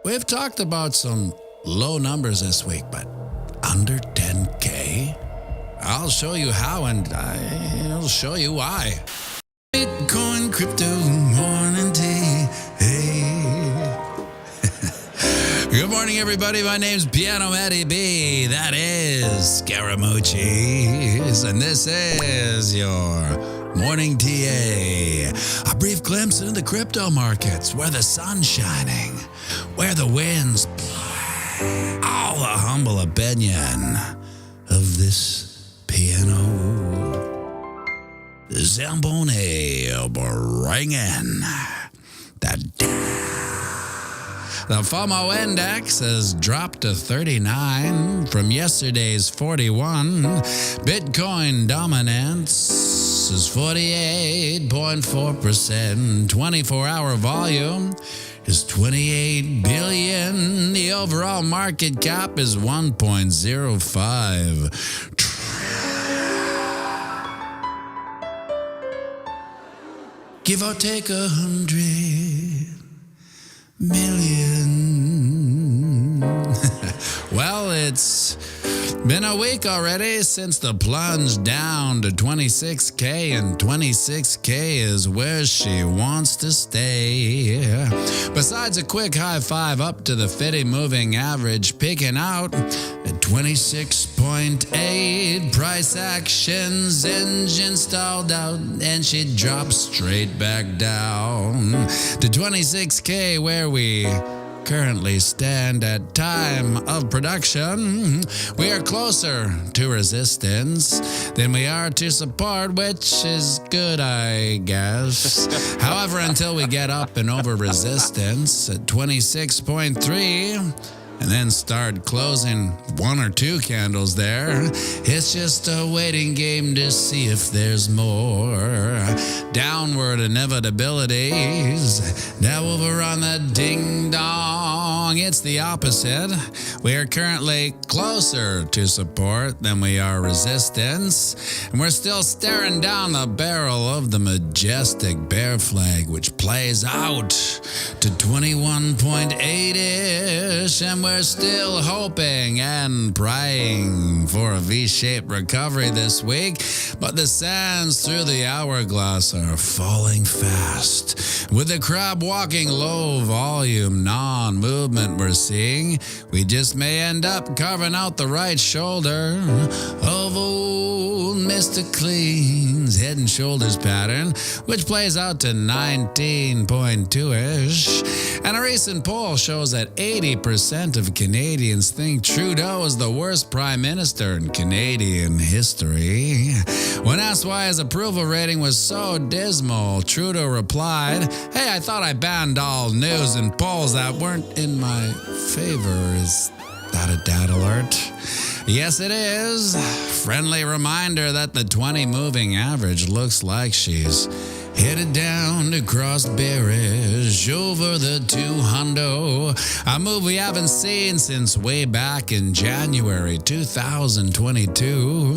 We've talked about some low numbers this week, but under 10K? I'll show you how, and I'll show you why. Bitcoin, crypto, morning tea. Hey. Good morning, everybody. My name's pianomattyb. That is Scaramucci's, and this is your morning TA. A brief glimpse into the crypto markets, where the sun's shining, where the winds play. All the humble opinion of this piano. Zamboni bringing the FOMO index has dropped to 39 from yesterday's 41. Bitcoin dominance is 48.4%. 24-hour volume is 28 billion. The overall market cap is 1.05 trillion. Give or take 100 million. Well, it's been a week already since the plunge down to 26K, and 26K is where she wants to stay. Besides a quick high five up to the 50 moving average, peaking out at 26.8. Price actions engine stalled out, and she dropped straight back down to 26K, where we currently stand at time of production. We are closer to resistance than we are to support, which is good, I guess. However, until we get up and over resistance at 26.3, and then start closing one or two candles there, it's just a waiting game to see if there's more downward inevitabilities that will overrun the ding-dong. It's the opposite. We are currently closer to support than we are resistance, and we're still staring down the barrel of the majestic bear flag, which plays out to 21.8-ish, and we're still hoping and praying for a V-shaped recovery this week, but the sands through the hourglass are falling fast. With the crab walking low volume non-movement we're seeing, we just may end up carving out the right shoulder of old Mr. Clean's head and shoulders pattern, which plays out to 19.2-ish. And a recent poll shows that 80% of Canadians think Trudeau is the worst prime minister in Canadian history. When asked why his approval rating was so dismal, Trudeau replied, "Hey, I thought I banned all news and polls that weren't in my favor." Is that a dad alert? Yes, it is. Friendly reminder that the 20 moving average looks like she's headed down to cross bearish over the 200, a move we haven't seen since way back in January 2022,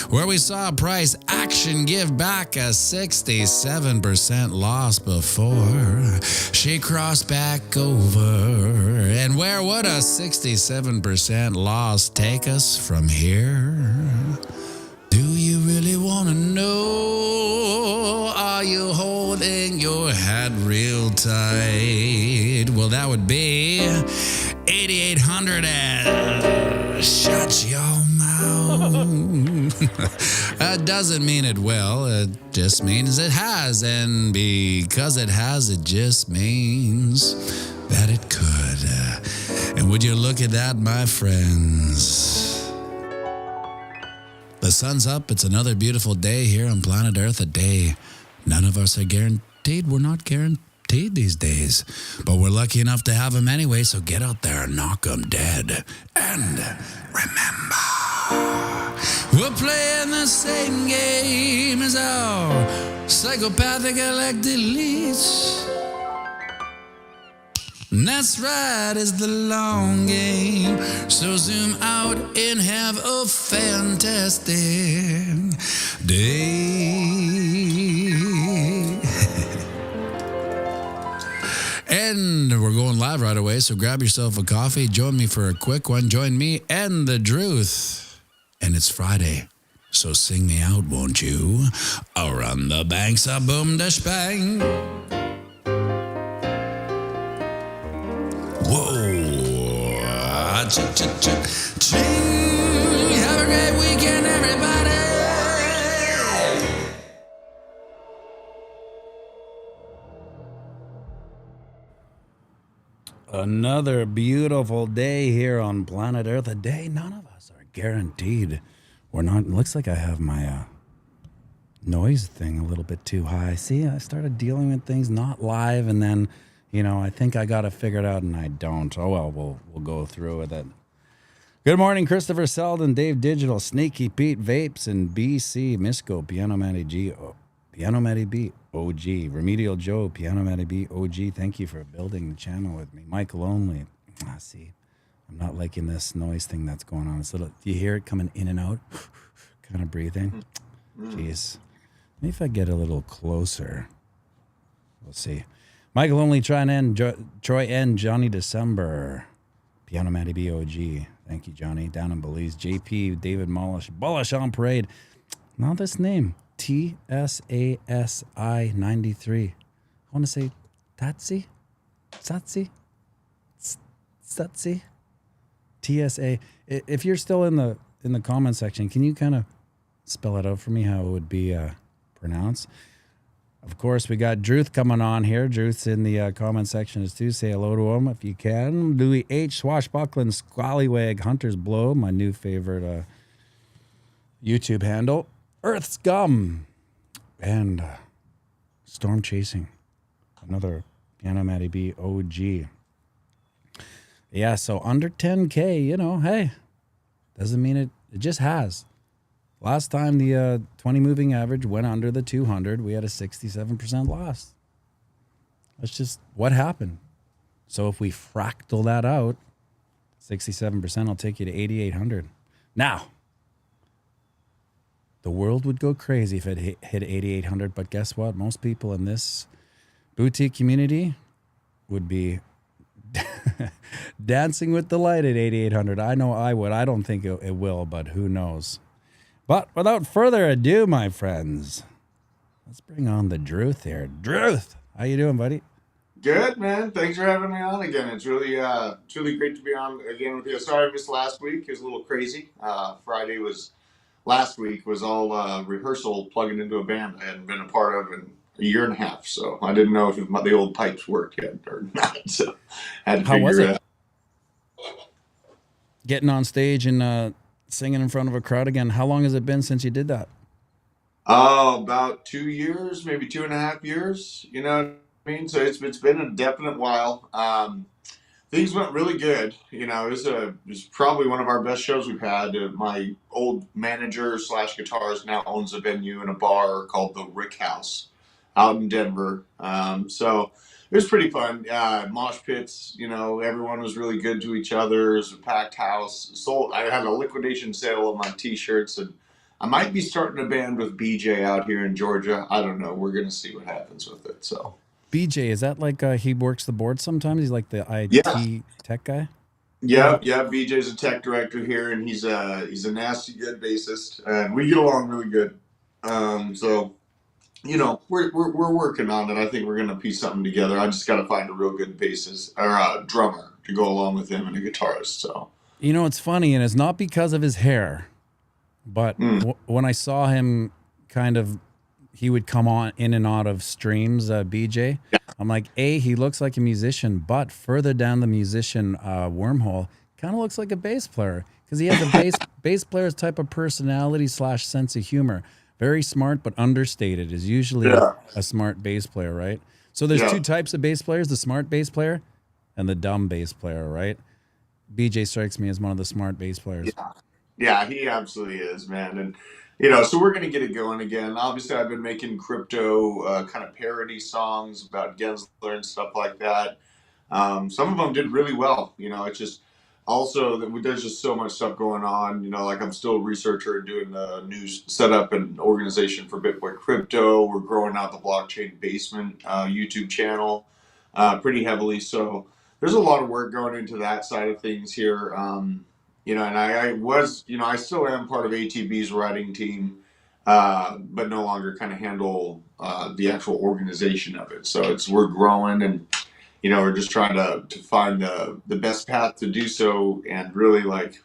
where we saw price action give back a 67% loss before she crossed back over. And where would a 67% loss take us from here? Do you really want to know? Are you holding your head real tight? Well, that would be 8,800 and shut your mouth. That doesn't mean it will. It just means it has. And because it has, it just means that it could. And would you look at that, my friends? The sun's up. It's another beautiful day here on planet Earth, a day none of us are guaranteed. We're not guaranteed these days, but we're lucky enough to have them anyway, so get out there and knock them dead. And remember, we're playing the same game as our psychopathic elected elites. And that's right, it's the long game. So zoom out and have a fantastic day. And we're going live right away, so grab yourself a coffee. Join me for a quick one. Join me and the Druth. And it's Friday, so sing me out, won't you? Around the banks of boom dash bang. Whoa. Ching. Have a great weekend, everybody. Another beautiful day here on planet Earth. A day none of us are guaranteed. We're not. It looks like I have my noise thing a little bit too high. See, I started dealing with things not live, and then, I think I got it figured out, and I don't. Oh well, we'll go through with it. Good morning, Christopher Selden, Dave Digital, Sneaky Pete, Vapes, and BC Misco, pianomattyb, OG, Remedial Joe, pianomattyb, OG. Thank you for building the channel with me. Michael Only. See, I'm not liking this noise thing that's going on. It's a little. Do you hear it coming in and out? Kind of breathing. Jeez. Maybe if I get a little closer, we'll see. Michael Only, Troy N, Johnny December, pianomattyb, OG. Thank you, Johnny. Down in Belize. JP, David Mullish on Parade. Now this name, TSASI 93. I want to say Tatsi? Satsi? Satsi? TSA. If you're still in the comment section, can you kind of spell it out for me how it would be pronounced? Of course, we got Druth coming on here. Druth's in the comment section as too. Say hello to him if you can. Louis H. Swashbuckling Squallywag Hunter's Blow, my new favorite YouTube handle. Earth Scum and Storm Chasing, another pianomattyb OG. Yeah, so under 10K, hey, doesn't mean it just has. Last time the 20 moving average went under the 200, we had a 67% loss. That's just what happened. So if we fractal that out, 67% will take you to 8,800. Now, the world would go crazy if it hit 8,800, but guess what? Most people in this boutique community would be dancing with delight at 8,800. I know I would. I don't think it will, but who knows? But without further ado, my friends, let's bring on the Druth here. Druth, how you doing, buddy? Good, man. Thanks for having me on again. It's really great to be on again with you. Sorry I missed last week. It was a little crazy. Last week was all rehearsal plugging into a band I hadn't been a part of in a year and a half. So I didn't know if the old pipes worked yet or not. So I had to figure it out. Getting on stage and singing in front of a crowd again. How long has it been since you did that? Oh, about 2 years, maybe 2.5 years. You know what I mean? So it's been a definite while. Things went really good. It was probably one of our best shows we've had. My old manager slash guitarist now owns a venue and a bar called the Rick House out in Denver. So it was pretty fun. Mosh pits, everyone was really good to each other. It was a packed house. I had a liquidation sale of my T-shirts, and I might be starting a band with BJ out here in Georgia. I don't know. We're going to see what happens with it. So. BJ, is that like he works the board sometimes? He's like the IT tech guy? Yeah. BJ's a tech director here, and he's a nasty good bassist, and we get along really good. So we're working on it. I think we're gonna piece something together. I just got to find a real good bassist or a drummer to go along with him and a guitarist. So it's funny, and it's not because of his hair, but when I saw him, he would come on in and out of streams, BJ. Yeah. I'm like, he looks like a musician, but further down the musician wormhole, kind of looks like a bass player because he has a bass player's type of personality / sense of humor. Very smart, but understated is usually a smart bass player, right? So there's two types of bass players: the smart bass player and the dumb bass player, right? BJ strikes me as one of the smart bass players. Yeah, he absolutely is, man. And so we're gonna get it going again. Obviously, I've been making crypto kind of parody songs about Gensler and stuff like that. Some of them did really well. It's just also that there's just so much stuff going on. Like I'm still a researcher doing the new setup and organization for Bitboy Crypto. We're growing out the Blockchain Basement YouTube channel. pretty heavily. So there's a lot of work going into that side of things here. And I was, I still am part of ATB's writing team, but no longer kind of handle the actual organization of it. So we're growing, and we're just trying to find the best path to do so, and really like,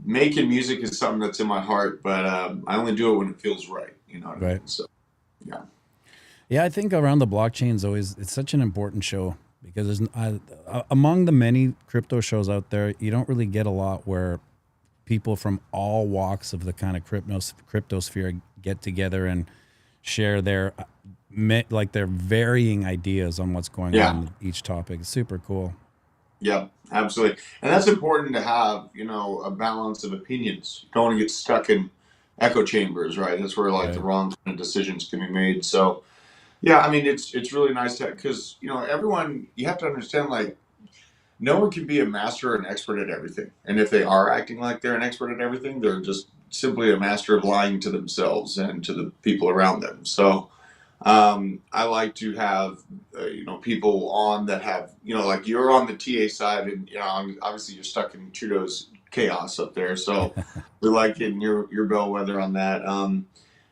making music is something that's in my heart, but I only do it when it feels right. You know what I Right. mean? So yeah. Yeah, I think Around the Blockchain is always, it's such an important show because among the many crypto shows out there, you don't really get a lot where people from all walks of the kind of crypto sphere get together and share their like their varying ideas on what's going Yeah. on in each topic. It's super cool. Yeah, absolutely. And that's important to have, a balance of opinions. You don't want to get stuck in echo chambers, right? That's where like the Right. wrong kind of decisions can be made. So yeah, I mean it's really nice to, because everyone, you have to understand, like, no one can be a master or an expert at everything. And if they are acting like they're an expert at everything, they're just simply a master of lying to themselves and to the people around them. So I like to have, people on that have, like you're on the TA side, and obviously you're stuck in Trudeau's chaos up there. So we like getting your bellwether on that.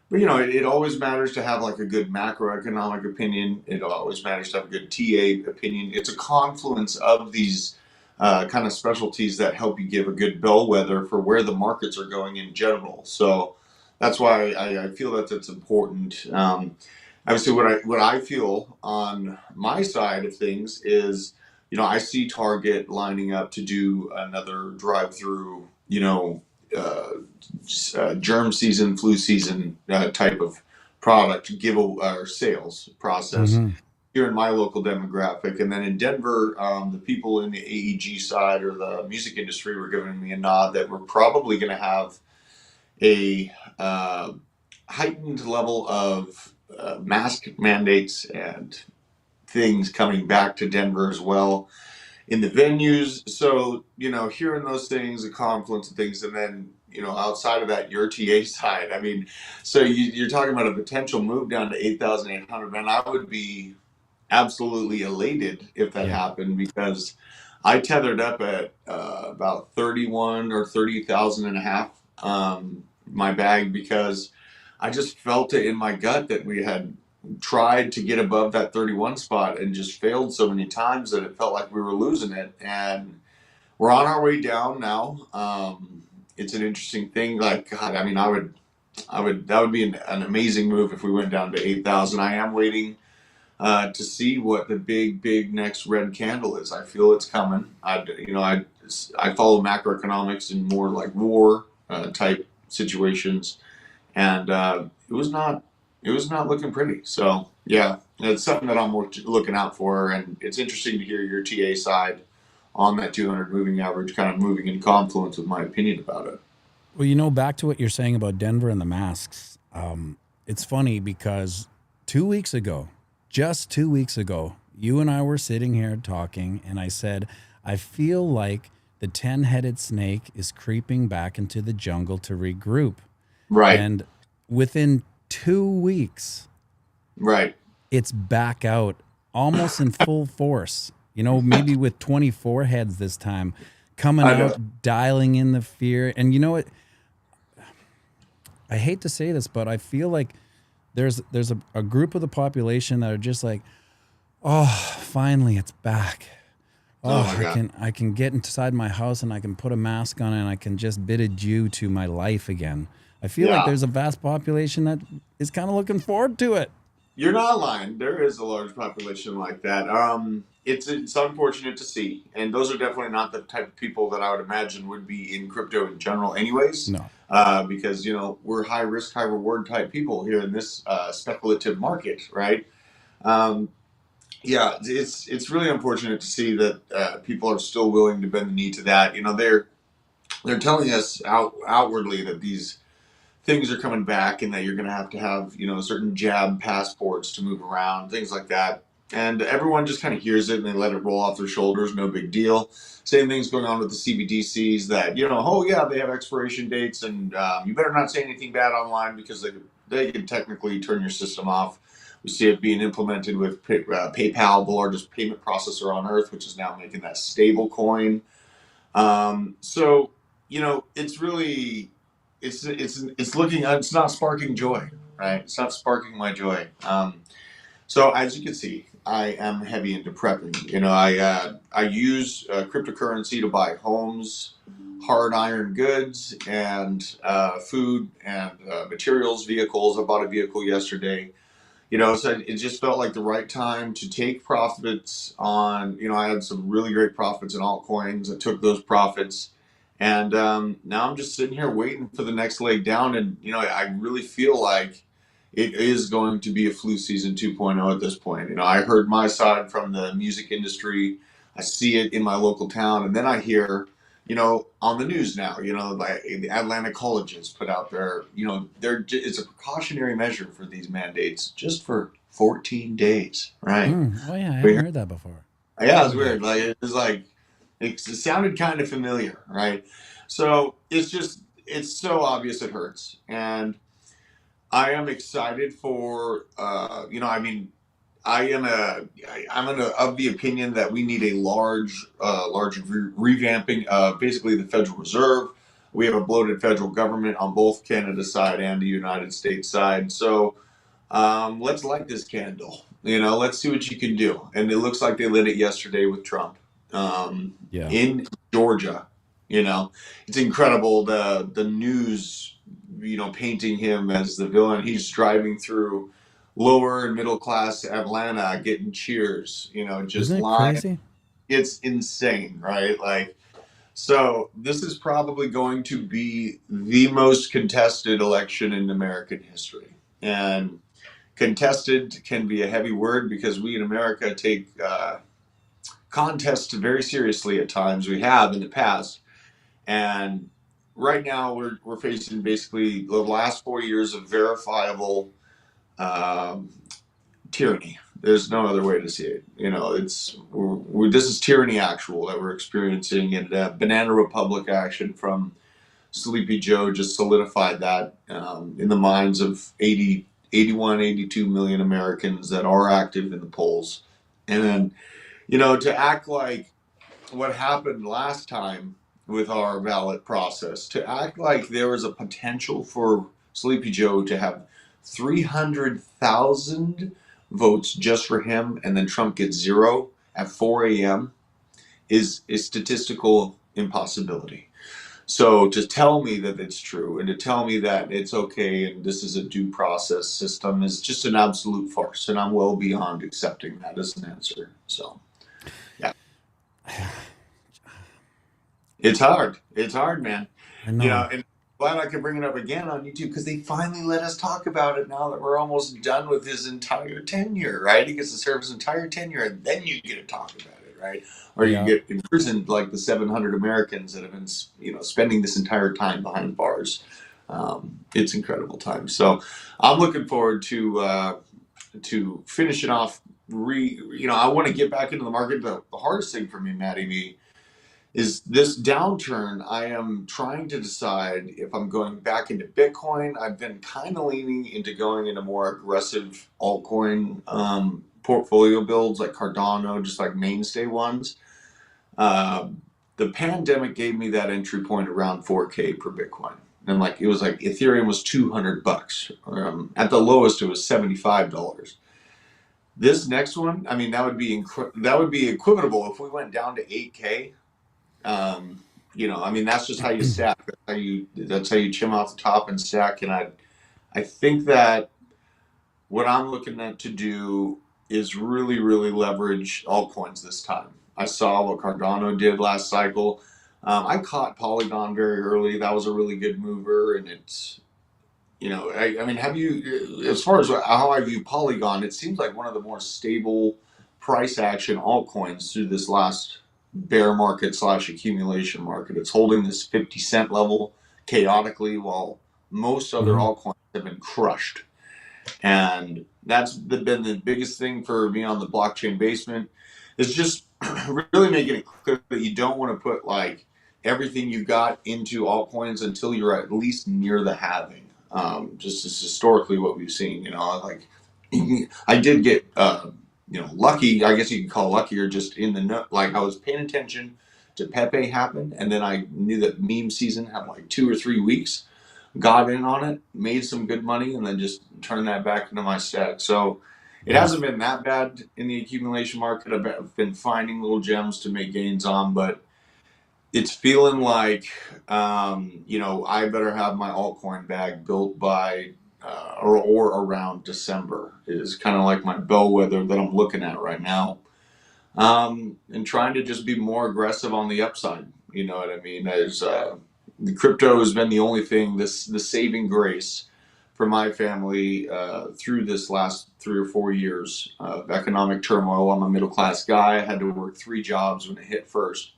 But it always matters to have like a good macroeconomic opinion. It always matters to have a good TA opinion. It's a confluence of these kind of specialties that help you give a good bellwether for where the markets are going in general. So that's why I feel that it's important. Obviously, what I feel on my side of things is, I see Target lining up to do another drive-through, uh, germ season, flu season type of product give or sales process Hmm. here in my local demographic. And then in Denver, the people in the AEG side or the music industry were giving me a nod that we're probably going to have a heightened level of mask mandates and things coming back to Denver as well in the venues. So, hearing those things, a confluence of things, and then, outside of that, your TA side. I mean, so you're talking about a potential move down to 8,800, man. I would be absolutely elated if that Yeah. happened, because I tethered up at about 31 or 30,000 and a half, my bag, because I just felt it in my gut that we had tried to get above that 31 spot and just failed so many times that it felt like we were losing it. And we're on our way down now. It's an interesting thing. Like, God, I mean, that would be an amazing move if we went down to 8,000. I am waiting to see what the big next red candle is. I feel it's coming. I follow macroeconomics in more like war type situations, and it was not looking pretty. So yeah, it's something that I'm looking out for, and it's interesting to hear your TA side on that 200 moving average, kind of moving in confluence with my opinion about it. Well, back to what you're saying about Denver and the masks. It's funny because 2 weeks ago, just 2 weeks ago, you and I were sitting here talking, and I said, I feel like the 10-headed snake is creeping back into the jungle to regroup. Right, And within 2 weeks, right. it's back out almost in full force. Maybe with 24 heads this time, coming I know. out, dialing in the fear. And you know what? I hate to say this, but I feel like there's a group of the population that are just like, oh, finally it's back. Oh Oh, my God. I can get inside my house and I can put a mask on and I can just bid adieu to my life again. I feel like Yeah. there's a vast population that is kind of looking forward to it. You're not lying. There is a large population like that. It's unfortunate to see, and those are definitely not the type of people that I would imagine would be in crypto in general, anyways. No. Because we're high risk, high reward type people here in this speculative market, right? Um, yeah, it's really unfortunate to see that people are still willing to bend the knee to that. They're telling us outwardly that these things are coming back, and that you're going to have certain jab passports to move around, things like that. And everyone just kind of hears it and they let it roll off their shoulders, no big deal. Same thing's going on with the CBDCs, that oh yeah, they have expiration dates, and you better not say anything bad online because they can technically turn your system off. We see it being implemented with PayPal, the largest payment processor on earth, which is now making that stable coin. So it's really it's looking it's not sparking joy, right? It's not sparking my joy. So as you can see, I am heavy into prepping. I use cryptocurrency to buy homes, hard iron goods, and food and materials, vehicles. I bought a vehicle yesterday. So it just felt like the right time to take profits on. I had some really great profits in altcoins. I took those profits, and now I'm just sitting here waiting for the next leg down. And I really feel like it is going to be a flu season 2.0 at this point. I heard my side from the music industry. I see it in my local town, and then I hear on the news now, like the Atlanta colleges put out their, it's a precautionary measure for these mandates just for 14 days, right? Oh yeah, I haven't heard that before. Yeah, it's weird. Like it sounded kind of familiar, right? So it's so obvious it hurts, and I am excited for, I am of the opinion that we need a large revamping of basically the Federal Reserve. We have a bloated federal government on both Canada's side and the United States side. So let's light this candle. Let's see what you can do. And it looks like they lit it yesterday with Trump Yeah. in Georgia. It's incredible the news, painting him as the villain. He's driving through lower and middle class Atlanta getting cheers, just Isn't it lying. crazy? It's insane, right? Like, so this is probably going to be the most contested election in American history. And contested can be a heavy word because we in America take contests very seriously at times. We have in the past. And right now we're facing basically the last 4 years of verifiable um, tyranny. There's no other way to see it. This is tyranny actual that we're experiencing, and Banana Republic action from Sleepy Joe just solidified that in the minds of 80, 81, 82 million Americans that are active in the polls. And then, to act like what happened last time with our ballot process, to act like there was a potential for Sleepy Joe to have 300,000 votes just for him, and then Trump gets zero at 4 a.m. is a statistical impossibility. So to tell me that it's true and to tell me that it's okay and this is a due process system is just an absolute farce, and I'm well beyond accepting that as an answer. So, yeah. It's hard. It's hard, man. I know. And glad I could bring it up again on YouTube because they finally let us talk about it now that we're almost done with his entire tenure, right? He gets to serve his entire tenure and then you get to talk about it, right? Or you Yeah. get imprisoned like the 700 Americans that have been, spending this entire time behind bars. It's incredible time. So I'm looking forward to finishing off. I want to get back into the market. The hardest thing for me, Matty V, is this downturn. I am trying to decide if I'm going back into Bitcoin. I've been kind of leaning into going into more aggressive altcoin portfolio builds like Cardano, just like mainstay ones. The pandemic gave me that entry point around 4K per Bitcoin. And it was like Ethereum was $200. At the lowest, it was $75. This next one, I mean, that would be equivalent if we went down to 8K. That's just how you stack. That's how you chim off the top and stack. And I think that what I'm looking at to do is really, really leverage altcoins this time. I saw what Cardano did last cycle. I caught Polygon very early. That was a really good mover, and it's have you, as far as how I view Polygon, it seems like one of the more stable price action altcoins through this last bear market / accumulation market. It's holding this 50 cent level chaotically while most other Mhm. altcoins have been crushed. And that's been the biggest thing for me on the blockchain basement is just really making it clear that you don't want to put everything you got into altcoins until you're at least near the halving. Just as historically what we've seen, I did get, lucky. I guess you could call lucky, or just in the know. Like, I was paying attention to Pepe happen, and then I knew that meme season had like 2 or 3 weeks. Got in on it, made some good money, and then just turned that back into my stack. So it Yeah. hasn't been that bad in the accumulation market. I've been finding little gems to make gains on, but it's feeling like, I better have my altcoin bag built by or around December is kind of like my bellwether that I'm looking at right now. And trying to just be more aggressive on the upside. You know what I mean? As the crypto has been the only thing, the saving grace for my family through this last 3 or 4 years of economic turmoil. I'm a middle class guy. I had to work 3 jobs when it hit first,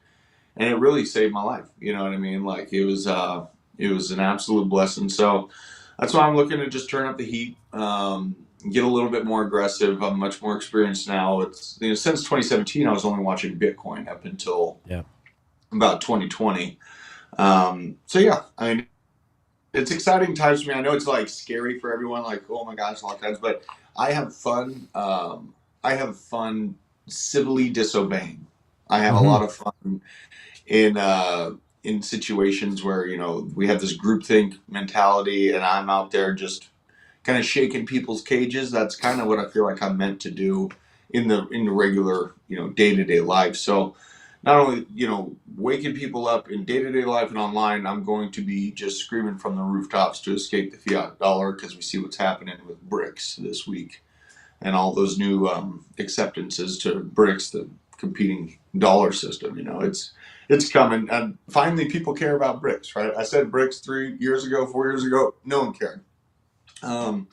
and it really saved my life. You know what I mean? Like, it was an absolute blessing. So that's why I'm looking to just turn up the heat, get a little bit more aggressive. I'm much more experienced now. It's, since 2017, I was only watching Bitcoin up until Yeah. about 2020. So yeah, I mean, it's exciting times for me. I know it's like scary for everyone, like, oh my gosh, lockdowns, but I have fun. I have fun civilly disobeying. I have a Hmm. lot of fun in situations where we have this groupthink mentality, and I'm out there just kind of shaking people's cages. That's kind of what I feel like I'm meant to do in the regular day to day life. So not only waking people up in day to day life and online, I'm going to be just screaming from the rooftops to escape the fiat dollar, because we see what's happening with BRICS this week and all those new acceptances to BRICS, the competing dollar system. It's coming, and finally people care about BRICS, right? I said BRICS 3 years ago, 4 years ago, no one cared. Um,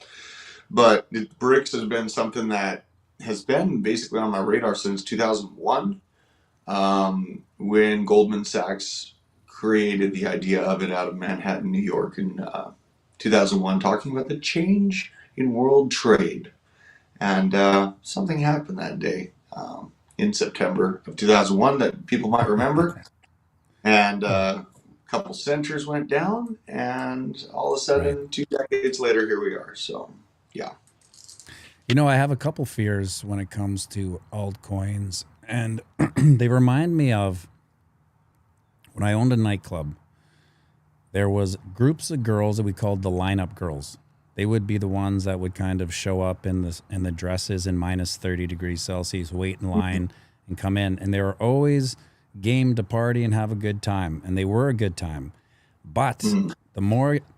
but BRICS has been something that has been basically on my radar since 2001, when Goldman Sachs created the idea of it out of Manhattan, New York in 2001, talking about the change in world trade. And something happened that day, in September of 2001, that people might remember. And a couple centers went down, and all of a Right. sudden, 2 decades later, here we are. So, yeah. I have a couple fears when it comes to altcoins, and they remind me of when I owned a nightclub. There was groups of girls that we called the lineup girls. They would be the ones that would kind of show up in the dresses in minus 30 degrees Celsius, wait in line and come in, and they were always game to party and have a good time, and they were a good time. But Mm.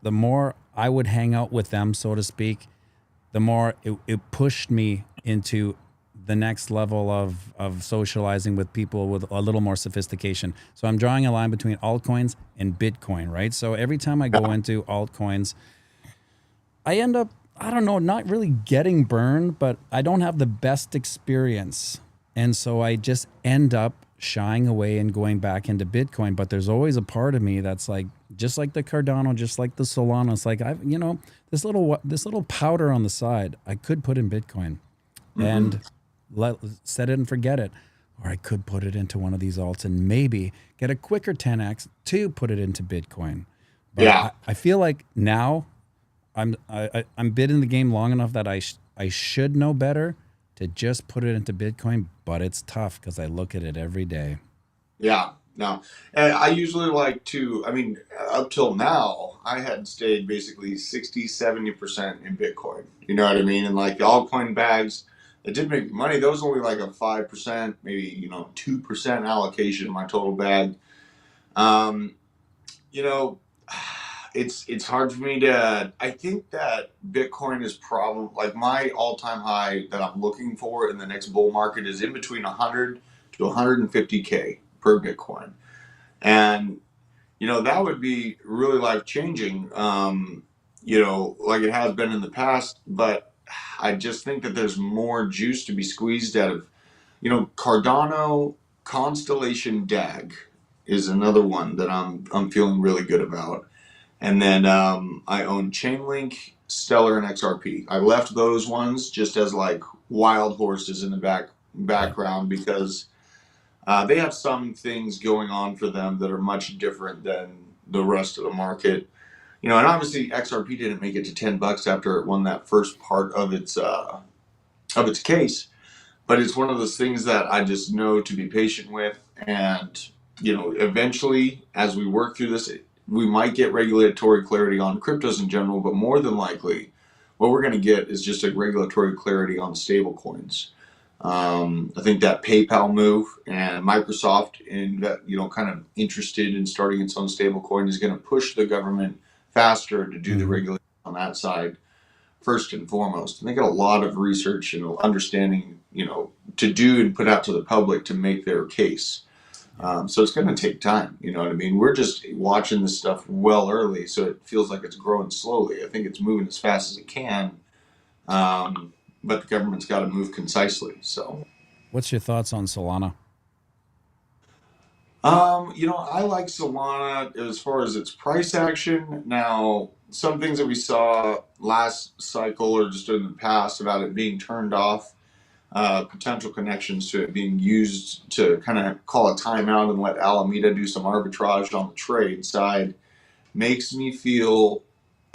the more I would hang out with them, so to speak, the more it pushed me into the next level of socializing with people with a little more sophistication. So I'm drawing a line between altcoins and Bitcoin, right? So every time I go into altcoins, I end up, I don't know, not really getting burned, but I don't have the best experience. And so I just end up shying away and going back into Bitcoin. But there's always a part of me that's like, just like the Cardano, just like the Solana, it's like, this little powder on the side, I could put in Bitcoin Hmm. and set it and forget it. Or I could put it into one of these alts and maybe get a quicker 10x to put it into Bitcoin. But Yeah. I feel like now I'm bid in the game long enough that I should know better to just put it into Bitcoin, but it's tough because I look at it every day. Yeah. No. And I usually like to, I mean, up till now, I had stayed basically 60, 70% in Bitcoin. You know what I mean? And like the altcoin bags that did make money, those only like a 5%, maybe, 2% allocation of my total bag. Um, you know, it's hard for me to. I think that Bitcoin is probably like my all-time high that I'm looking for in the next bull market is in between 100 to 150K per Bitcoin, and that would be really life changing. Like it has been in the past, but I just think that there's more juice to be squeezed out of. Cardano Constellation DAG is another one that I'm feeling really good about. And then I own Chainlink, Stellar, and XRP. I left those ones just as like wild horses in the Yeah. background, because they have some things going on for them that are much different than the rest of the market. And obviously XRP didn't make it to $10 after it won that first part of its of its case. But it's one of those things that I just know to be patient with. And, eventually, as we work through this, we might get regulatory clarity on cryptos in general, but more than likely, what we're going to get is just a regulatory clarity on stable coins. I think that PayPal move and Microsoft, kind of interested in starting its own stable coin, is going to push the government faster to do the Mm-hmm. regulation on that side first and foremost. And they got a lot of research and understanding, to do and put out to the public to make their case. Yeah. So it's going to take time. You know what I mean? We're just watching this stuff well early, so it feels like it's growing slowly. I think it's moving as fast as it can, but the government's got to move concisely. So, What's your thoughts on Solana? I like Solana as far as its price action. Now, some things that we saw last cycle or just in the past about it being turned off, potential connections to it being used to kind of call a timeout and let Alameda do some arbitrage on the trade side, makes me feel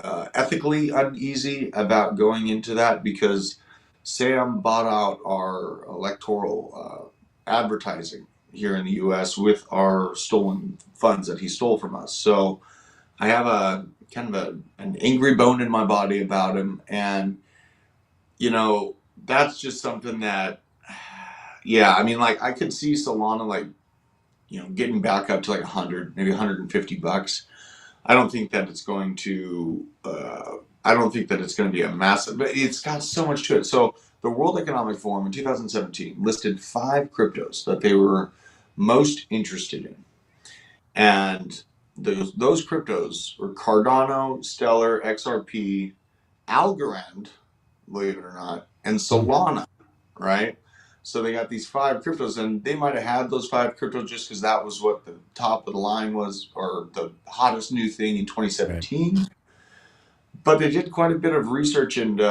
ethically uneasy about going into that, because Sam bought out our electoral advertising here in the U.S. with our stolen funds that he stole from us. So I have a kind of an angry bone in my body about him, and that's just something that, yeah, I mean, like I could see Solana getting back up to like 100, maybe $150. I don't think that it's going to. I don't think that it's going to be a massive, but it's got so much to it. So the World Economic Forum in 2017 listed 5 cryptos that they were most interested in, and those cryptos were Cardano, Stellar, XRP, Algorand, believe it or not, and Hmm. Solana, right? So they got these 5 cryptos, and they might have had those 5 cryptos just because that was what the top of the line was, or the hottest new thing in Right. 2017. But they did quite a bit of research and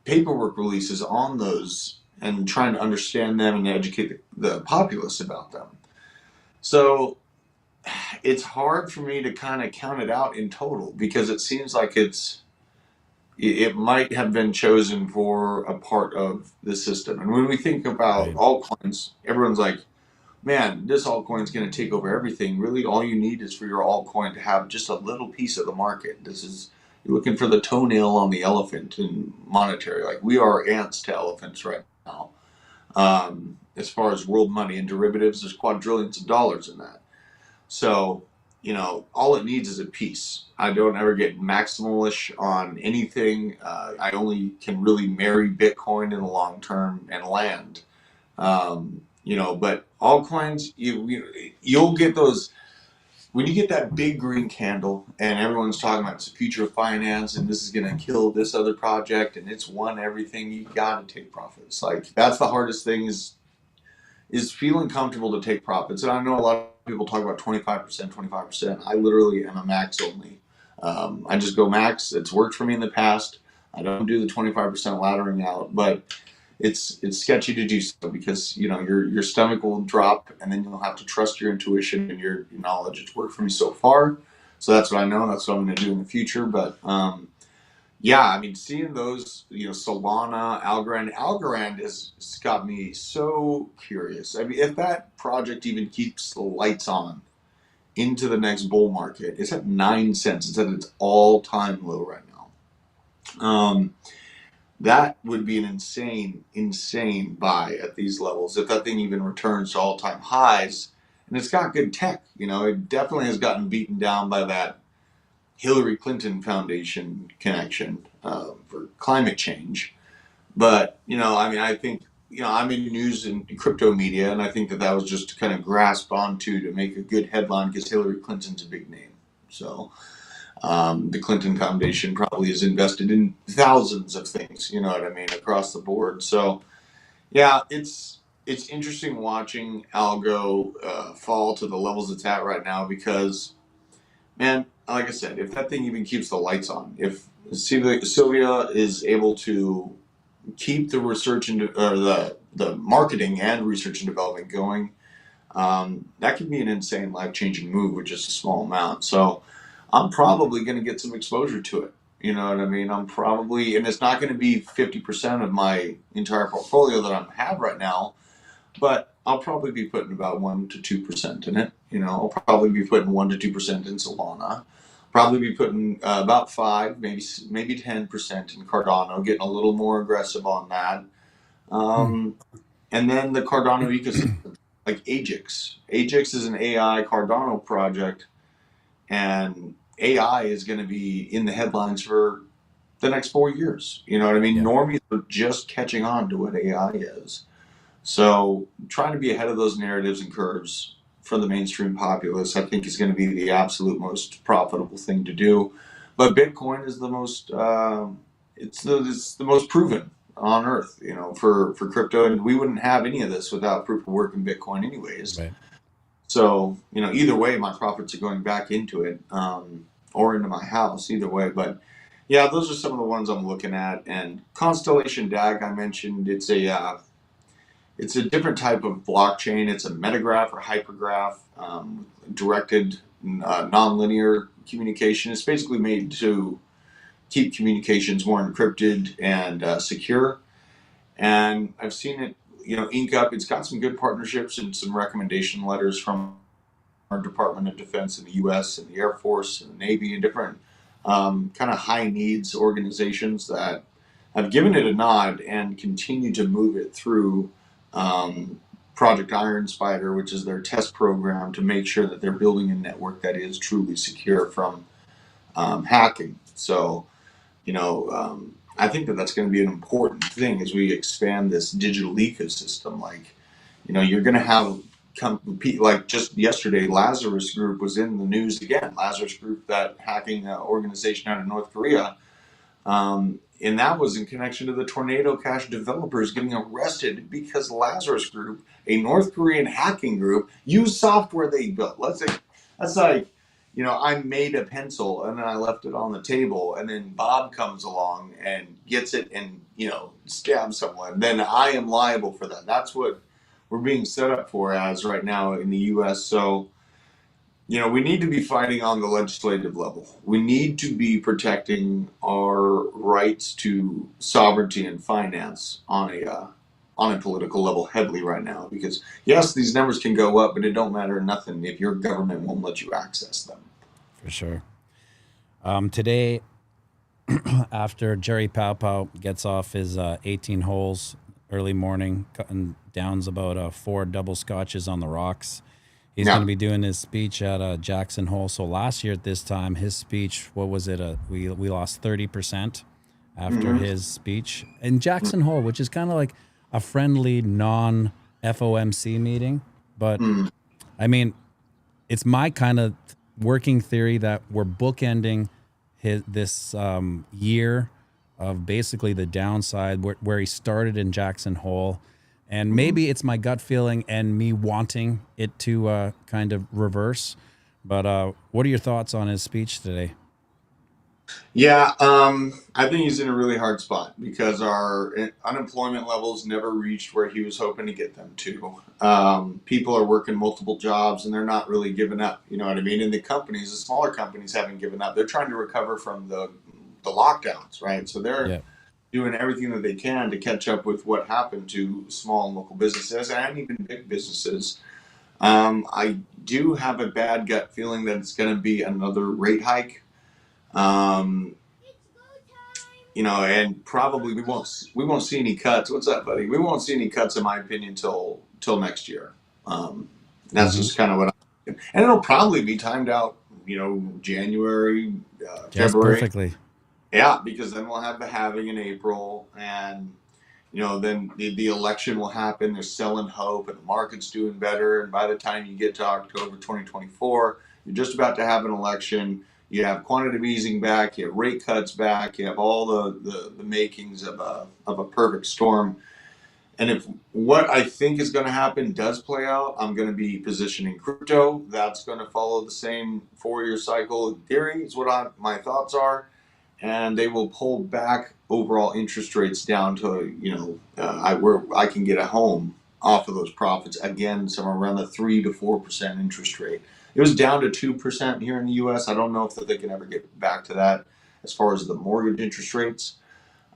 paperwork releases on those, and trying to understand them and educate the populace about them. So it's hard for me to kind of count it out in total, because it seems like it might have been chosen for a part of the system. And when we think about Right. altcoins, everyone's like, man, this altcoin is going to take over everything. Really, all you need is for your altcoin to have just a little piece of the market. You're looking for the toenail on the elephant in monetary. Like, we are ants to elephants right now. As far as world money and derivatives, there's quadrillions of dollars in that. So, all it needs is a piece. I don't ever get maximalish on anything. I only can really marry Bitcoin in the long term and land. But altcoins, you'll get those when you get that big green candle and everyone's talking about it's the future of finance and this is going to kill this other project and it's won everything. You got to take profits. Like, that's the hardest thing, is feeling comfortable to take profits. And I know a lot of people talk about 25%, 25%. I literally am a max only. I just go max. It's worked for me in the past. I don't do the 25% laddering out, but it's sketchy to do so, because your stomach will drop, and then you'll have to trust your intuition and your knowledge. It's worked for me so far, so that's what I know. That's what I'm going to do in the future. But yeah, I mean, seeing those, Solana, Algorand has got me so curious. I mean, if that project even keeps the lights on into the next bull market, it's at 9 cents. It's at its all-time low right now. That would be an insane, insane buy at these levels if that thing even returns to all-time highs. And it's got good tech. It definitely has gotten beaten down by that Hillary Clinton Foundation connection for climate change. But, I mean, I think, I'm in news and crypto media, and I think that was just kind of grasped onto to make a good headline because Hillary Clinton's a big name. So the Clinton Foundation probably is invested in thousands of things, you know what I mean, across the board. So, yeah, it's interesting watching algo fall to the levels it's at right now, because, man, like I said, if that thing even keeps the lights on, if Sylvia is able to keep the research and or the marketing and research and development going, that could be an insane life changing move with just a small amount. So I'm probably going to get some exposure to it. You know what I mean? I'm probably, and it's not going to be 50% of my entire portfolio that I have right now, but I'll probably be putting about 1 to 2% in it. You know, I'll probably be putting 1 to 2% in Solana. Probably be putting about 5, maybe 10% in Cardano, getting a little more aggressive on that. Hmm. And then the Cardano ecosystem, like Ajax. Ajax is an AI Cardano project, and AI is going to be in the headlines for the next 4 years. You know what I mean? Yeah. Normies are just catching on to what AI is. So trying to be ahead of those narratives and curves for the mainstream populace, I think, is going to be the absolute most profitable thing to do. But Bitcoin is the most it's the most proven on earth, you know, for crypto, and we wouldn't have any of this without proof of work in Bitcoin, anyways. Right. So you know, either way, my profits are going back into it, or into my house, either way. But yeah, those are some of the ones I'm looking at. And Constellation DAG, I mentioned, it's a different type of blockchain. It's a metagraph or hypergraph, directed nonlinear communication. It's basically made to keep communications more encrypted and secure. And I've seen it, you know, ink up. It's got some good partnerships and some recommendation letters from our Department of Defense in the U.S. and the Air Force and the Navy and different kind of high needs organizations that have given it a nod and continue to move it through um, Project Iron Spider, which is their test program to make sure that they're building a network that is truly secure from hacking. So, you know, I think that that's going to be an important thing as we expand this digital ecosystem. Like, you know, you're going to have like just yesterday, Lazarus Group was in the news again. Lazarus Group, that hacking organization out of North Korea, and that was in connection to the Tornado Cash developers getting arrested because Lazarus Group, a North Korean hacking group, used software they built. Let's say that's like, you know, I made a pencil and then I left it on the table, and then Bob comes along and gets it and, you know, stabs someone. Then I am liable for that. That's what we're being set up for as right now in the U.S. So you know, we need to be fighting on the legislative level. We need to be protecting our rights to sovereignty and finance on a political level heavily right now. Because yes, these numbers can go up, but it don't matter nothing if your government won't let you access them. For sure. Today, after Jerry Pow gets off his 18 holes early morning, cutting downs about 4 double scotches on the rocks, he's going to Yeah. be doing his speech at Jackson Hole. So last year at this time, his speech, what was it? We lost 30% after Mm-hmm. his speech in Jackson Hole, which is kind of like a friendly non FOMC meeting. But Mm-hmm. I mean, it's my kind of working theory that we're bookending this year of basically the downside where he started in Jackson Hole. And Mm-hmm. maybe it's my gut feeling and me wanting it to kind of reverse. But what are your thoughts on his speech today? Yeah, I think he's in a really hard spot because our unemployment levels never reached where he was hoping to get them to. People are working multiple jobs and they're not really giving up. You know what I mean? And the companies, the smaller companies, haven't given up. They're trying to recover from the lockdowns, right? So they're Yeah. doing everything that they can to catch up with what happened to small and local businesses and even big businesses. I do have a bad gut feeling that it's going to be another rate hike. Um, you know, and probably we won't see any cuts. What's up, buddy? We won't see any cuts, in my opinion, till next year. That's Mm-hmm. just kind of what I'm thinking. And it'll probably be timed out. You know, January, Just February. perfectly. Yeah, because then we'll have the halving in April, and you know, then the election will happen. They're selling hope, and the market's doing better. And by the time you get to October 2024, you're just about to have an election. You have quantitative easing back. You have rate cuts back. You have all the makings of a perfect storm. And if what I think is going to happen does play out, I'm going to be positioning crypto. That's going to follow the same 4 year cycle in theory, is what my thoughts are, and they will pull back overall interest rates down to, you know, where I can get a home off of those profits again, somewhere around the 3 to 4% interest rate. It was down to 2% here in the U.S. I don't know if that they can ever get back to that. as far as the mortgage interest rates.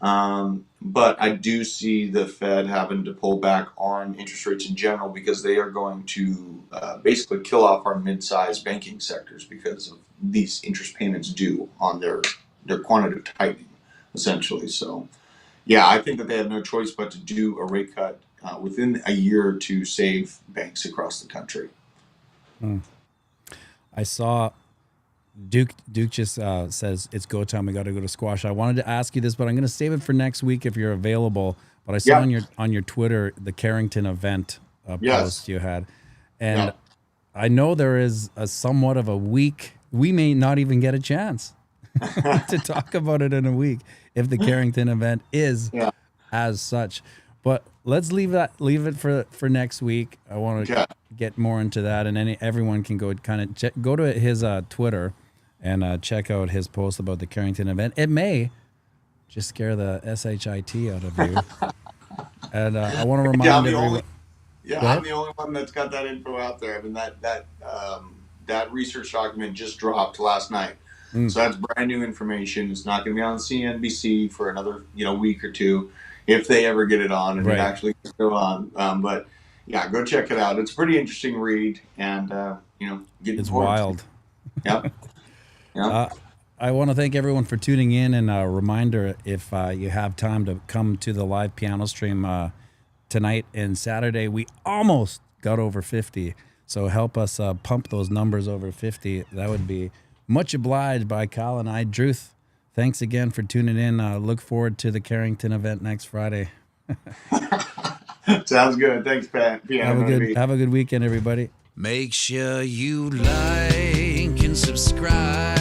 But I do see the Fed having to pull back on interest rates in general because they are going to basically kill off our mid-sized banking sectors because of these interest payments due on their quantitative tightening, essentially. So, yeah, I think that they have no choice but to do a rate cut within a year to save banks across the country. I saw Duke just says it's go time. We got to go to squash. I wanted to ask you this, but I'm going to save it for next week if you're available. But I saw on your Twitter the Carrington event post you had, and I know there is a somewhat of a week. We may not even get a chance to talk about it in a week if the Carrington event is as such. But let's leave it for next week. I want to get more into that, and everyone can go go to his Twitter and check out his post about the Carrington event. It may just scare the shit out of you. And I want to remind everyone. I'm the only one that's got that info out there. I mean, that research document just dropped last night. So that's brand new information. It's not going to be on CNBC for another week or two, if they ever get it on and it actually go on. But yeah, go check it out. It's a pretty interesting read, and it's wild. Yep. I want to thank everyone for tuning in, and a reminder, if you have time to come to the live piano stream tonight and Saturday, we almost got over 50. So help us pump those numbers over 50. That would be much obliged by Kyle and I. Druth, thanks again for tuning in. Look forward to the Carrington event next Friday. Sounds good. Thanks, Pat. Have a good weekend, everybody. Make sure you like and subscribe.